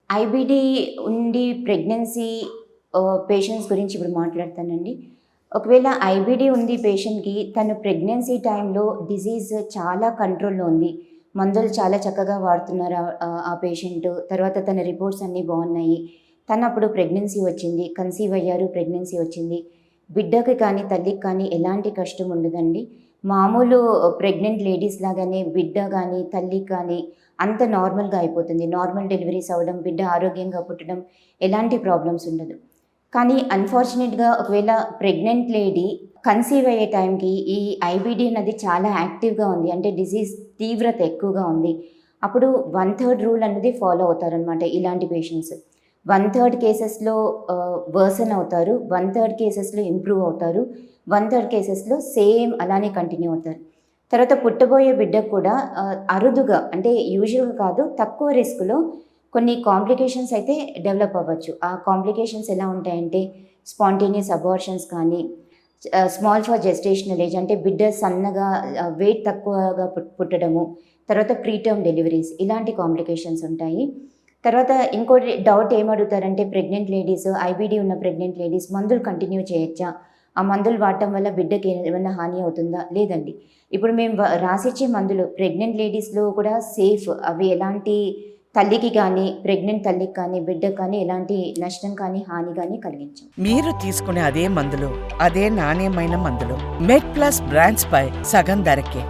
IBD ఉండి pregnancy patients గురించి ఇప్పుడు మాట్లాడతానండి. ఒకవేళ ఐబీడీ ఉంది పేషెంట్‌కి, తను ప్రెగ్నెన్సీ టైంలో డిసీజ్ చాలా కంట్రోల్‌లో ఉంది. మందులు చాలా చక్కగా వాడుతున్నారు ఆ పేషెంటు. తర్వాత తన రిపోర్ట్స్ అన్నీ బాగున్నాయి. తనప్పుడు ప్రెగ్నెన్సీ వచ్చింది. కన్సీవ్ అయ్యారు. ప్రెగ్నెన్సీ వచ్చింది. బిడ్డకి కానీ, తల్లికి కానీ ఎలాంటి కష్టం ఉండదండి. మామూలు ప్రెగ్నెంట్ లేడీస్ లాగానే బిడ్డ గానీ, తల్లికి కానీ అంత నార్మల్‌గా అయిపోతుంది. నార్మల్ డెలివరీస్ అవ్వడం, బిడ్డ ఆరోగ్యంగా పుట్టడం ఎలాంటి ప్రాబ్లమ్స్ ఉండదు. కానీ అన్‌ఫార్చునేట్‌గా ఒకవేళ ప్రెగ్నెంట్ లేడీ కన్సీవ్ అయ్యే టైంకి ఈ ఐబీడీ అన్నది చాలా యాక్టివ్‌గా ఉంది. అంటే డిసీజ్ తీవ్రత ఎక్కువగా ఉంది. అప్పుడు 1/3 రూల్ అన్నది ఫాలో అవుతారనమాట ఇలాంటి పేషెంట్స్. 1/3 కేసెస్‌లో వర్సన్ అవుతారు. 1/3 కేసెస్‌లో ఇంప్రూవ్ అవుతారు. 1/3 కేసెస్‌లో సేమ్ అలానే కంటిన్యూ అవుతారు. తర్వాత పుట్టబోయే బిడ్డకు కూడా అరుదుగా అంటే యూజువల్‌గా కాదు, తక్కువ రిస్క్‌లో కొన్ని కాంప్లికేషన్స్ అయితే డెవలప్ అవ్వచ్చు. ఆ కాంప్లికేషన్స్ ఎలా ఉంటాయంటే స్పాంటేనియస్ అబార్షన్స్ కానీ, స్మాల్ ఫర్ జెస్టేషనల్ ఏజ్ అంటే బిడ్డ సన్నగా వెయిట్ తక్కువగా పుట్టడము, తర్వాత ప్రీటర్మ్ డెలివరీస్ ఇలాంటి కాంప్లికేషన్స్ ఉంటాయి. తర్వాత ఇంకోటి డౌట్ ఏమడుగుతారంటే ప్రెగ్నెంట్ లేడీస్, ఐబీడీ ఉన్న ప్రెగ్నెంట్ లేడీస్ మందులు కంటిన్యూ చేయొచ్చా? ఆ మందులు వాడటం వల్ల బిడ్డకి ఏమైనా హాని అవుతుందా? లేదండి. ఇప్పుడు మేము రాసిచ్చే మందులు ప్రెగ్నెంట్ లేడీస్‌లో కూడా సేఫ్. అవి ఎలాంటి తల్లికి కానీ, ప్రెగ్నెంట్ తల్లికి కానీ, బిడ్డకి కానీ ఎలాంటి నష్టం కానీ, హాని కానీ కలిగించవు. మీరు తీసుకునే అదే మందులు, అదే నాణ్యమైన మందులు మెడ్ ప్లస్ బ్రాండ్స్ పై సగం ధరకే.